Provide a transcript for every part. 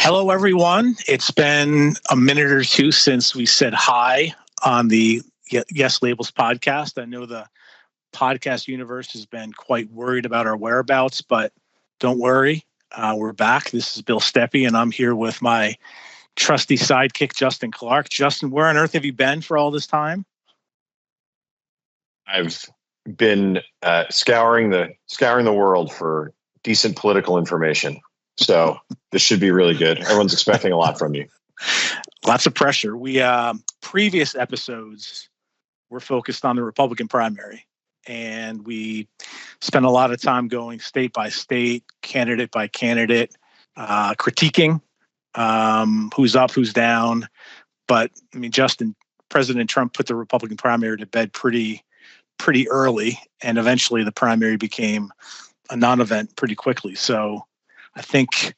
Hello, everyone. It's been a minute or two since we said hi on the Yes Labels podcast. I know the podcast universe has been quite worried about our whereabouts, but don't worry. We're back. This is Bill Steppe, and I'm here with my trusty sidekick, Justin Clark. Justin, where on earth have you been for all this time? I've been scouring the world for decent political information. So this should be really good. Everyone's expecting a lot from you. Lots of pressure. We previous episodes were focused on the Republican primary, and we spent a lot of time going state by state, candidate by candidate, critiquing who's up, who's down. But I mean, Justin, President Trump put the Republican primary to bed pretty early, and eventually the primary became a non-event pretty quickly. So I think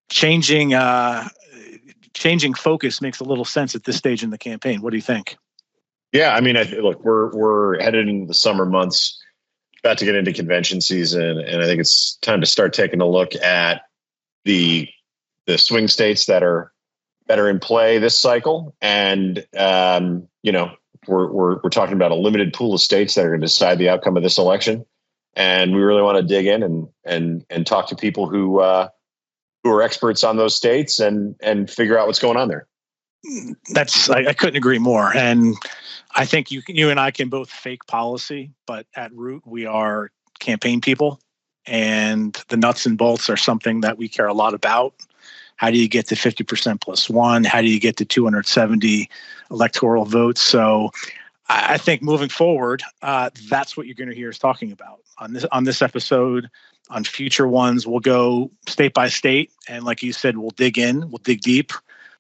changing focus makes a little sense at this stage in the campaign. What do you think? Yeah, I mean, look, we're headed into the summer months, about to get into convention season, and I think it's time to start taking a look at the swing states that are in play this cycle. And we're talking about a limited pool of states that are going to decide the outcome of this election. And we really want to dig in and talk to people who are experts on those states and figure out what's going on there. I couldn't agree more. And I think you and I can both fake policy, but at root we are campaign people, and the nuts and bolts are something that we care a lot about. How do you get to 50% plus one? How do you get to 270 electoral votes? So I think moving forward, that's what you're going to hear us talking about on this episode. On future ones, we'll go state by state, and like you said, we'll dig deep.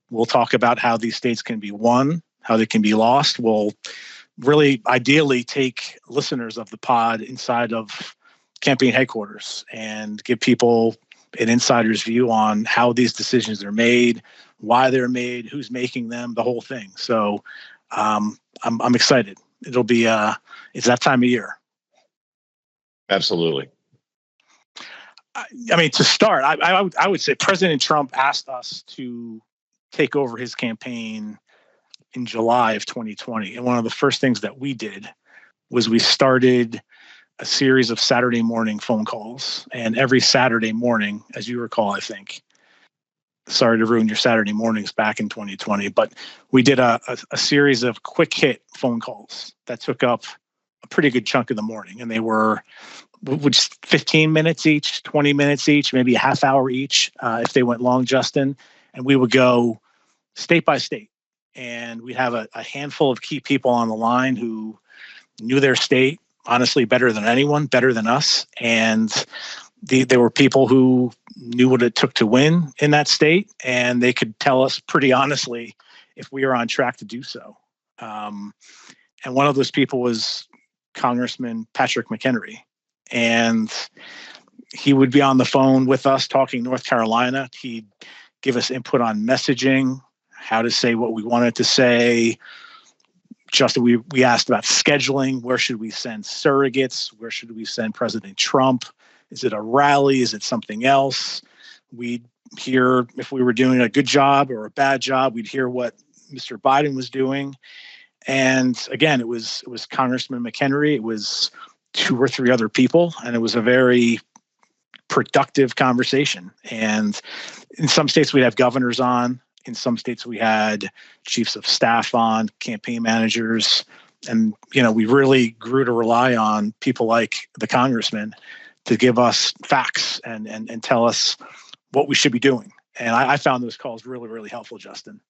We'll talk about how these states can be won, how they can be lost. We'll really ideally take listeners of the pod inside of campaign headquarters and give people an insider's view on how these decisions are made, why they're made, who's making them, the whole thing. So I'm excited. It'll be it's that time of year. Absolutely. I mean, to start, I would say President Trump asked us to take over his campaign in July of 2020. And one of the first things that we did was we started a series of Saturday morning phone calls. And every Saturday morning, as you recall, I think, sorry to ruin your Saturday mornings back in 2020, but we did a series of quick hit phone calls that took up a pretty good chunk of the morning. And they were 15 minutes each, 20 minutes each, maybe a half hour each, if they went long, Justin. And we would go state by state. And we'd have a handful of key people on the line who knew their state, honestly, better than anyone, better than us. And there were people who knew what it took to win in that state, and they could tell us pretty honestly if we were on track to do so. And one of those people was Congressman Patrick McHenry. And he would be on the phone with us talking North Carolina. He'd give us input on messaging, how to say what we wanted to say. Justin, we asked about scheduling. Where should we send surrogates? Where should we send President Trump? Is it a rally? Is it something else? We'd hear if we were doing a good job or a bad job. We'd hear what Mr. Biden was doing. And again, it was Congressman McHenry. It was 2 or 3 other people, and it was a very productive conversation. And in some states we'd have governors on. In some states we had chiefs of staff on, campaign managers. And, we really grew to rely on people like the congressman to give us facts and tell us what we should be doing. And I found those calls really, really helpful, Justin.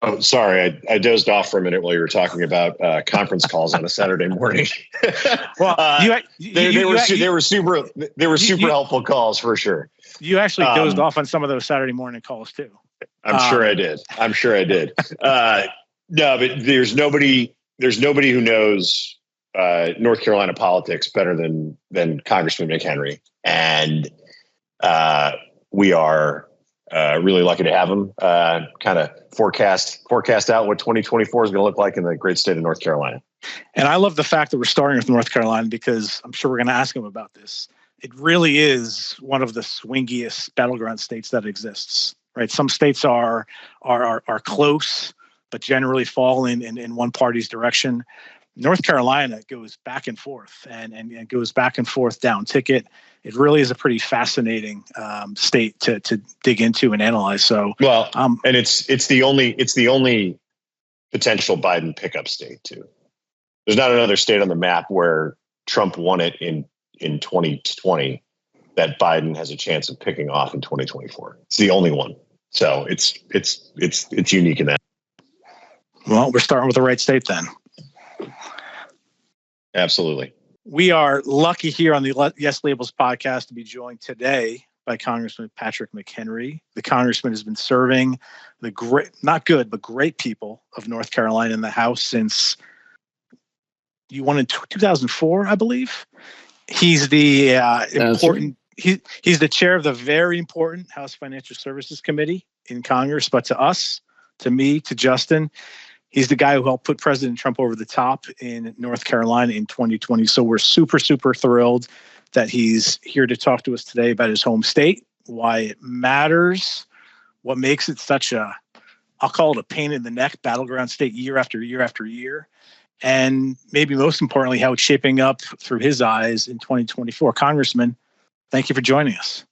Oh, sorry. I dozed off for a minute while you were talking about conference calls on a Saturday morning. Well, they were super helpful calls for sure. You actually dozed off on some of those Saturday morning calls too. I'm sure I did. No, but there's nobody who knows North Carolina politics better than Congressman McHenry, and we are really lucky to have him kind of forecast out what 2024 is going to look like in the great state of North Carolina. And I love the fact that we're starting with North Carolina because I'm sure we're going to ask him about this. it really is one of the swingiest battleground states that exists. Right, some states are close, but generally fall in one party's direction. North Carolina goes back and forth and goes back and forth down ticket. It really is a pretty fascinating state to dig into and analyze. So and it's the only potential Biden pickup state too. There's not another state on the map where Trump won it in 2020 that Biden has a chance of picking off in 2024. It's the only one. So it's unique in that. Well, we're starting with the right state then. Absolutely. We are lucky here on the Yes Labels podcast to be joined today by Congressman Patrick McHenry. The congressman has been serving the great people of North Carolina in the House since you won in 2004, I believe. He's the important. He's the chair of the very important House Financial Services Committee in Congress. But to us, to me, to Justin, he's the guy who helped put President Trump over the top in North Carolina in 2020. So we're super, super thrilled that he's here to talk to us today about his home state, why it matters, what makes it such I'll call it a pain in the neck battleground state year after year after year. And maybe most importantly, how it's shaping up through his eyes in 2024. Congressman, thank you for joining us.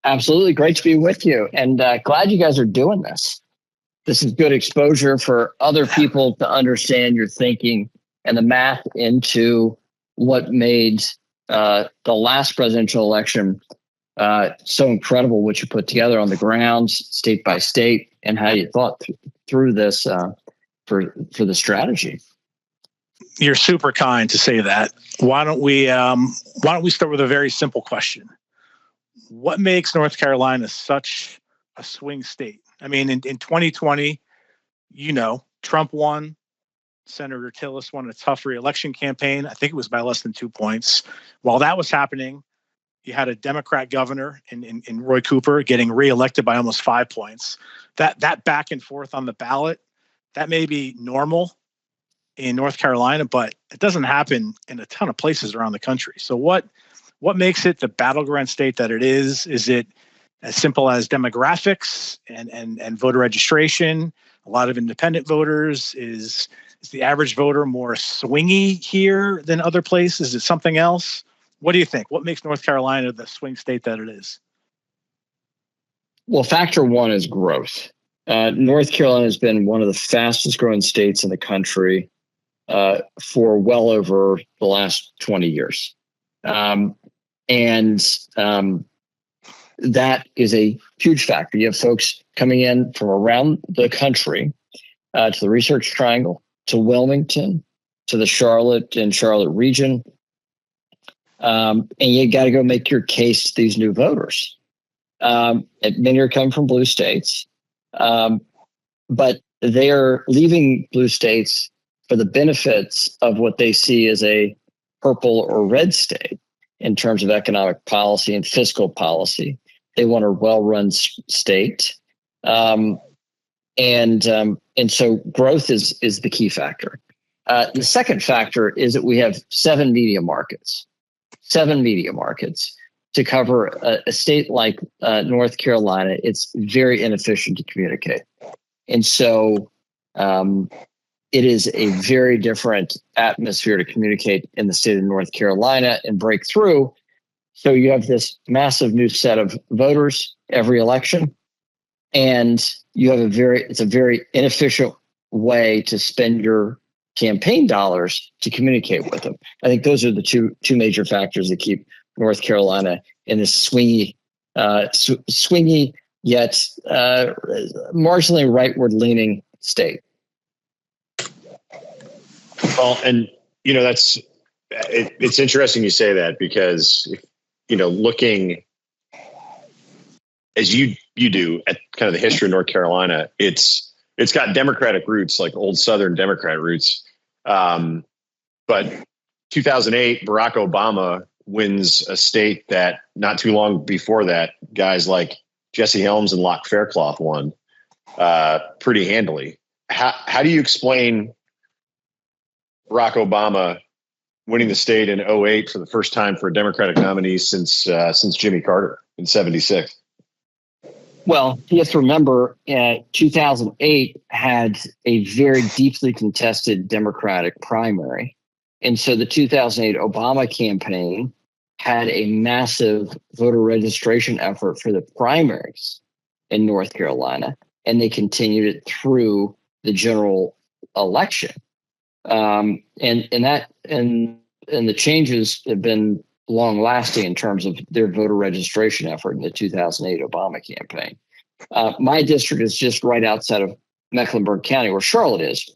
Absolutely. Great to be with you. And glad you guys are doing this. This is good exposure for other people to understand your thinking and the math into what made the last presidential election so incredible, what you put together on the ground, state by state, and how you thought through this for the strategy. You're super kind to say that. Why don't we start with a very simple question? What makes North Carolina such a swing state? I mean, in 2020, Trump won. Senator Tillis won a tough re-election campaign. I think it was by less than 2 points. While that was happening, you had a Democrat governor in Roy Cooper getting re-elected by almost 5 points. That back and forth on the ballot, that may be normal in North Carolina, but it doesn't happen in a ton of places around the country. So what makes it the battleground state that it is? Is it as simple as demographics and voter registration? A lot of independent voters. Is the average voter more swingy here than other places? Is it something else? What do you think? What makes North Carolina the swing state that it is? Well, factor one is growth. North Carolina has been one of the fastest growing states in the country for well over the last 20 years. That is a huge factor. You have folks coming in from around the country to the Research Triangle, to Wilmington, to the Charlotte region. And you got to go make your case to these new voters. And many are coming from blue states, but they're leaving blue states for the benefits of what they see as a purple or red state in terms of economic policy and fiscal policy. They want a well-run state. And so growth is the key factor. The second factor is that we have seven media markets to cover a state like North Carolina. It's very inefficient to communicate. And so it is a very different atmosphere to communicate in the state of North Carolina and break through. So you have this massive new set of voters every election, and you have it's a very inefficient way to spend your campaign dollars to communicate with them. I think those are the two major factors that keep North Carolina in this swingy yet marginally rightward leaning state. Well, and it's interesting you say that, because looking as you do at kind of the history of North Carolina, it's got Democratic roots, like old Southern Democrat roots. But 2008, Barack Obama wins a state that not too long before that, guys like Jesse Helms and Locke Faircloth won pretty handily. How do you explain Barack Obama winning the state in '08 for the first time for a Democratic nominee since Jimmy Carter in '76. Well, you have to remember, 2008 had a very deeply contested Democratic primary. And so the 2008 Obama campaign had a massive voter registration effort for the primaries in North Carolina, and they continued it through the general election. And the changes have been long lasting in terms of their voter registration effort in the 2008 Obama campaign. My district is just right outside of Mecklenburg County, where Charlotte is.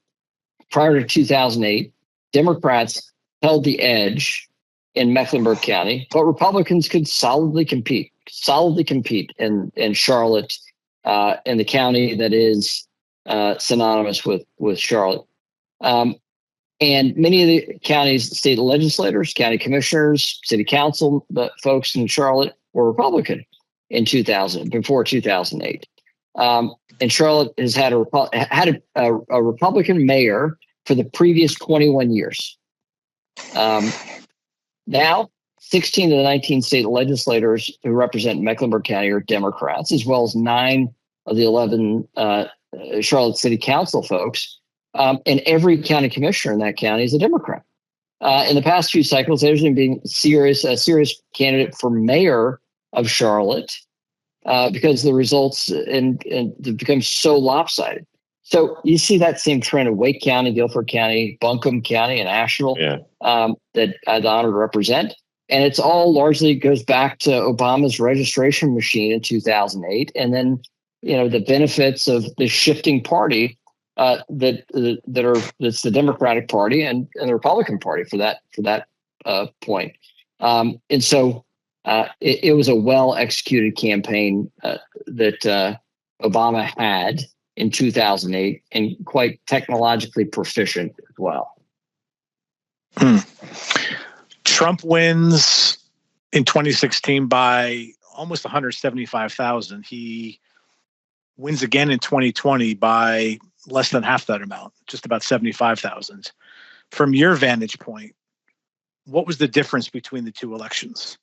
Prior to 2008, Democrats held the edge in Mecklenburg County, but Republicans could solidly compete in Charlotte, in the county that is synonymous with Charlotte. And many of the county's state legislators, county commissioners, city council folks in Charlotte were Republican before 2008. And Charlotte has had a Republican mayor for the previous 21 years. Now, 16 of the 19 state legislators who represent Mecklenburg County are Democrats, as well as 9 of the 11 Charlotte City Council folks. And every county commissioner in that county is a Democrat. In the past few cycles, there's been a serious candidate for mayor of Charlotte because the results and become so lopsided. So you see that same trend in Wake County, Guilford County, Buncombe County, and Asheville that I had the honor to represent. And it's all largely goes back to Obama's registration machine in 2008. And then, the benefits of the shifting party that's the Democratic Party and the Republican Party for that point. And so it was a well executed campaign that Obama had in 2008, and quite technologically proficient as well. Trump wins in 2016 by almost 175,000. He wins again in 2020 by less than half that amount, just about 75,000. From your vantage point, what was the difference between the two elections?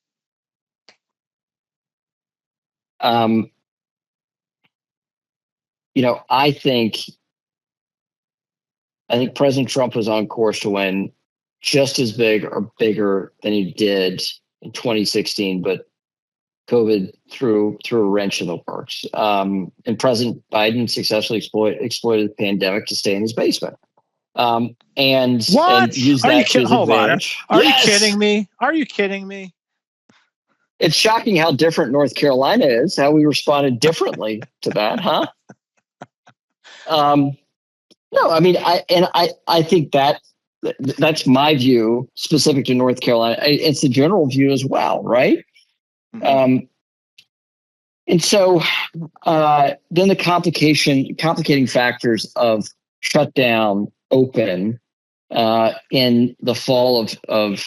I think President Trump was on course to win just as big or bigger than he did in 2016, but COVID threw a wrench in the works. And President Biden successfully exploited the pandemic to stay in his basement. And use that to his advantage. Are you kidding me? Are you kidding me? It's shocking how different North Carolina is, how we responded differently to that, huh? No, I mean, I think that's my view specific to North Carolina. It's the general view as well, right? Mm-hmm. And so then the complicating factors of shutdown, open in the fall of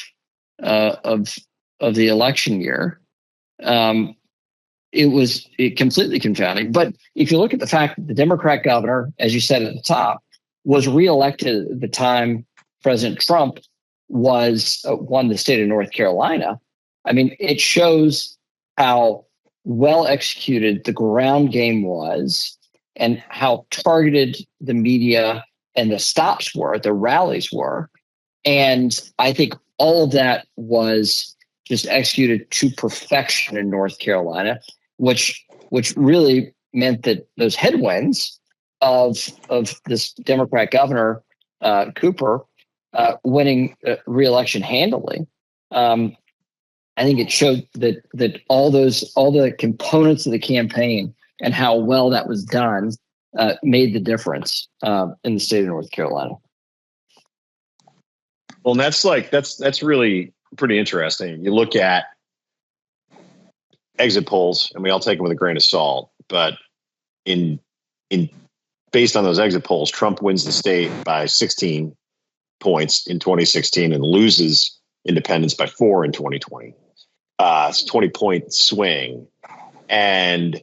the election year, it completely confounding. But if you look at the fact that the Democrat governor, as you said at the top, was reelected at the time President Trump won the state of North Carolina, I mean, it shows how well executed the ground game was and how targeted the media and the stops were, the rallies were. And I think all of that was just executed to perfection in North Carolina, which really meant that those headwinds of this Democrat governor, Cooper, winning re-election handily, I think it showed that all the components of the campaign and how well that was done made the difference in the state of North Carolina. Well, and that's really pretty interesting. You look at exit polls, and we all take them with a grain of salt. But in based on those exit polls, Trump wins the state by 16 points in 2016 and loses independents by 4 in 2020. It's a 20-point swing. And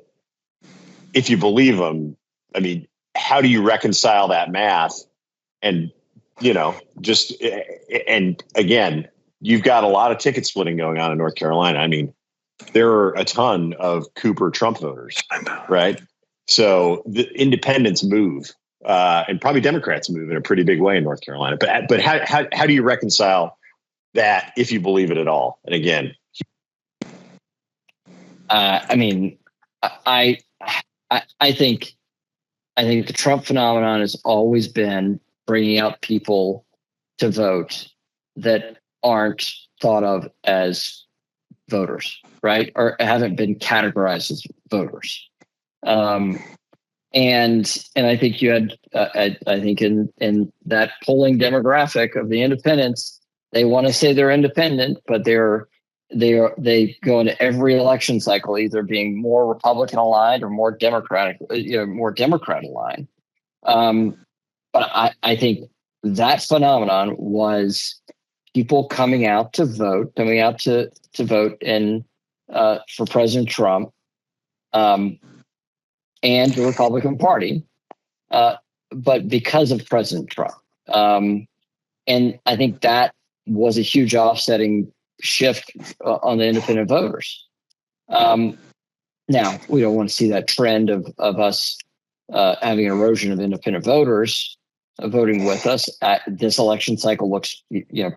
if you believe him, I mean, how do you reconcile that math and just, and again, you've got a lot of ticket splitting going on in North Carolina. I mean, there are a ton of Cooper Trump voters, right? So the independents move, and probably Democrats move in a pretty big way in North Carolina. But how do you reconcile that, if you believe it at all? And again, I mean, I think the Trump phenomenon has always been bringing out people to vote that aren't thought of as voters, right? Or haven't been categorized as voters. And I think you had, I think in that polling demographic of the independents, they want to say they're independent, but they go into every election cycle either being more Republican aligned or more Democratic aligned. But I think that phenomenon was people coming out to vote in for President Trump and the Republican Party, but because of President Trump. And I think that was a huge offsetting shift on the independent voters. Now, we don't want to see that trend of us having an erosion of independent voters voting with us. This election cycle looks,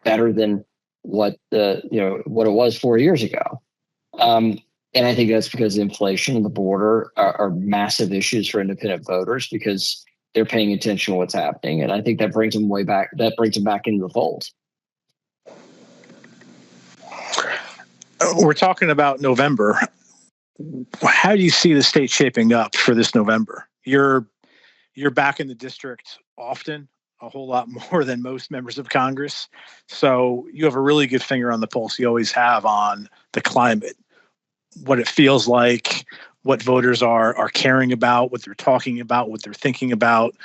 better than what it was 4 years ago. And I think that's because inflation and the border are massive issues for independent voters because they're paying attention to what's happening. And I think that brings them way back. That brings them back into the fold. We're talking about November. How do you see the state shaping up for this November? You're back in the district often, a whole lot more than most members of Congress. So you have a really good finger on the pulse. You always have on the climate, what it feels like, what voters are caring about, what they're talking about, what they're thinking about.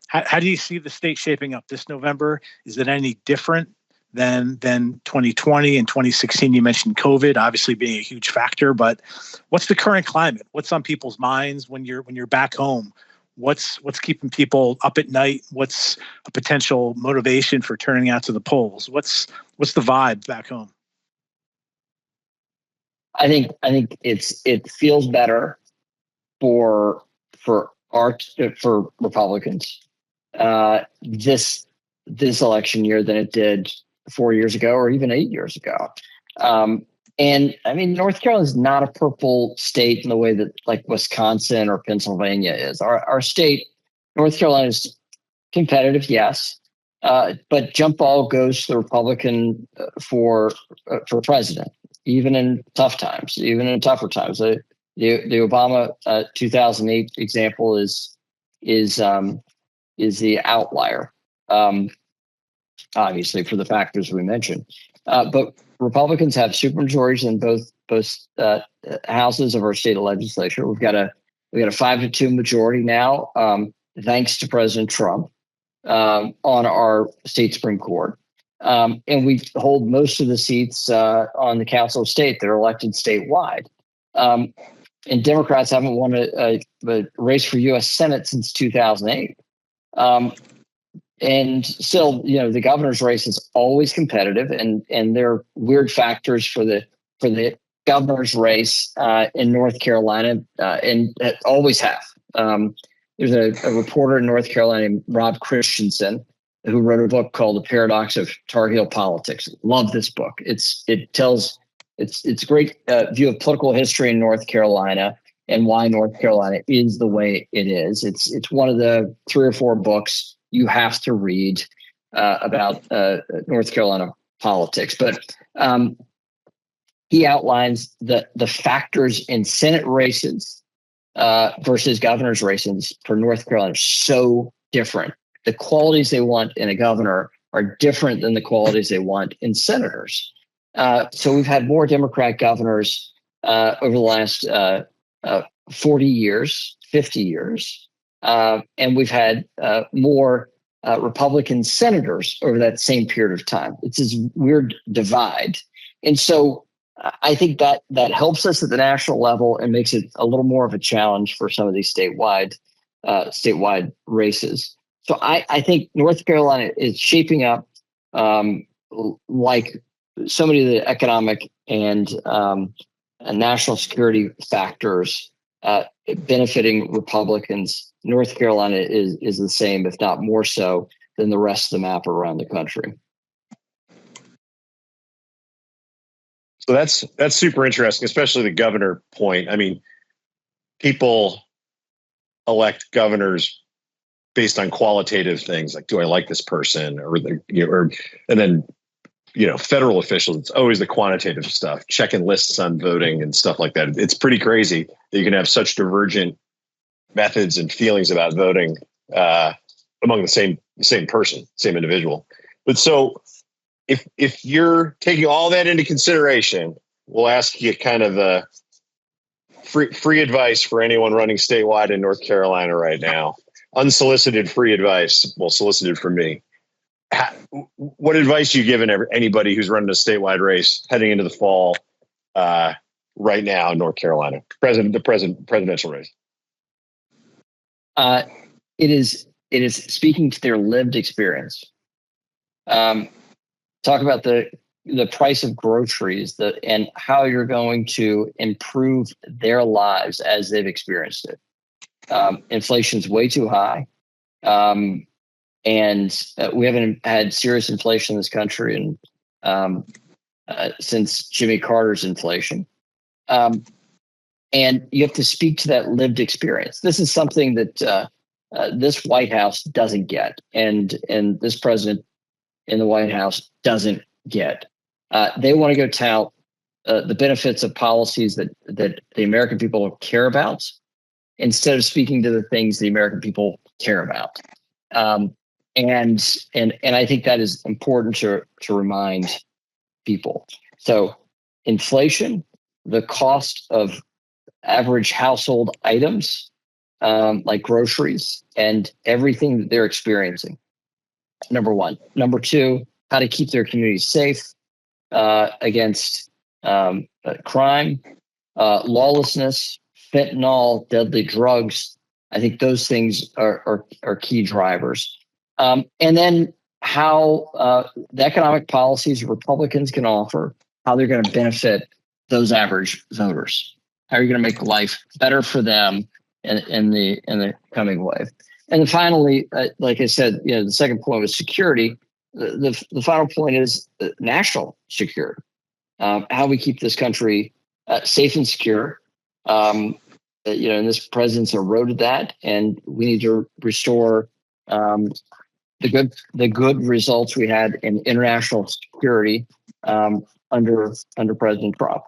How do you see the state shaping up this November? Is it any different than 2020 and 2016? You mentioned COVID obviously being a huge factor, but what's the current climate? What's on people's minds when you're back home? What's keeping people up at night? What's a potential motivation for turning out to the polls? What's the vibe back home? I think it feels better for Republicans this election year than it did 4 years ago or even 8 years ago. And I mean, North Carolina is not a purple state in the way that like Wisconsin or Pennsylvania is. Our state, North Carolina, is competitive, yes, but jump ball goes to the Republican for president, even in tough times, even in tougher times. The Obama 2008 example is the outlier, obviously for the factors we mentioned, but Republicans have supermajorities in both houses of our state legislature. We've got a 5-2 majority now, thanks to President Trump, on our state Supreme Court, and we hold most of the seats on the Council of State that are elected statewide. And Democrats haven't won a race for U.S. Senate since 2008. And still, the governor's race is always competitive, and there are weird factors for the governor's race in North Carolina, and always have. There's a reporter in North Carolina named Rob Christensen who wrote a book called The Paradox of Tar Heel Politics. Love this book. It's a great view of political history in North Carolina and why North Carolina is the way it is. It's one of the 3 or 4 books you have to read about North Carolina politics. But he outlines the factors in Senate races versus governor's races for North Carolina are so different. The qualities they want in a governor are different than the qualities they want in senators. So we've had more Democrat governors over the last 40 years, 50 years. And we've had more Republican senators over that same period of time. It's this weird divide. And so I think that helps us at the national level and makes it a little more of a challenge for some of these statewide races. So I think North Carolina is shaping up like so many of the economic and national security factors benefiting Republicans. North Carolina is the same, if not more so, than the rest of the map around the country. So that's super interesting, especially the governor point. I mean, people elect governors based on qualitative things like, do I like this person, and then federal officials, it's always the quantitative stuff, checking lists on voting and stuff like that. It's pretty crazy that you can have such divergent methods and feelings about voting among the same person, same individual. But so if you're taking all that into consideration, we'll ask you kind of the free advice for anyone running statewide in North Carolina right now. Unsolicited free advice. Well, solicited from me. What advice are you giving anybody who's running a statewide race heading into the fall right now in North Carolina, presidential race? It is speaking to their lived experience. Talk about the price of groceries, and how you're going to improve their lives as they've experienced it. Inflation's way too high. And we haven't had serious inflation in this country since Jimmy Carter's inflation. And you have to speak to that lived experience. This is something that this White House doesn't get, and this president in the White House doesn't get. They want to go tout the benefits of policies that the American people care about, instead of speaking to the things the American people care about. And I think that is important to remind people. So inflation, the cost of average household items, like groceries, and everything that they're experiencing. Number one. Number two, how to keep their communities safe against crime, lawlessness, fentanyl, deadly drugs. I think those things are key drivers. And then how the economic policies Republicans can offer, how they're going to benefit those average voters. How are you going to make life better for them in the coming wave? And then finally, like I said, the second point was security. The final point is national security. How we keep this country safe and secure. And this president's eroded that, and we need to restore the good results we had in international security under President Trump.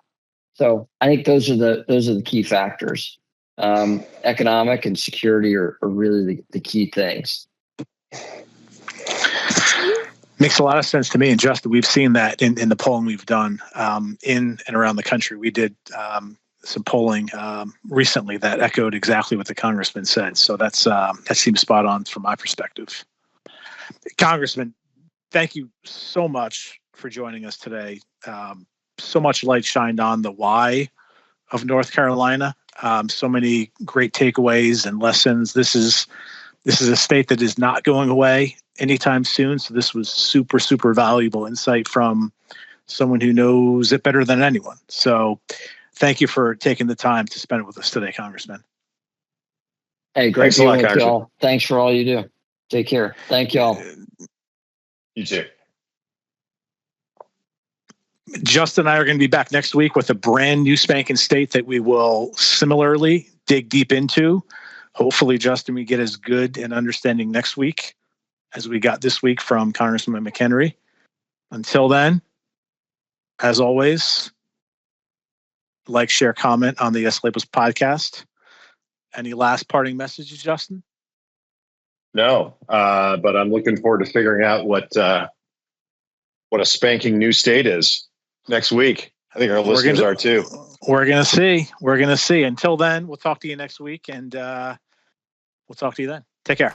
So I think those are the key factors. Economic and security are really the key things. Makes a lot of sense to me. And Justin, we've seen that in the polling we've done in and around the country. We did some polling recently that echoed exactly what the congressman said. So that seems spot on from my perspective. Congressman, thank you so much for joining us today. So much light shined on the why of North Carolina. So many great takeaways and lessons. This is a state that is not going away anytime soon. So this was super, super valuable insight from someone who knows it better than anyone. So thank you for taking the time to spend it with us today, Congressman. Hey, great to be with y'all. Thanks for all you do. Take care. Thank y'all. You too. Justin and I are going to be back next week with a brand new spanking state that we will similarly dig deep into. Hopefully, Justin, we get as good an understanding next week as we got this week from Congressman McHenry. Until then, as always, like, share, comment on the Yes Labels podcast. Any last parting messages, Justin? No, but I'm looking forward to figuring out what a spanking new state is next week. I think our listeners are too. We're going to see. Until then, we'll talk to you next week, and we'll talk to you then. Take care.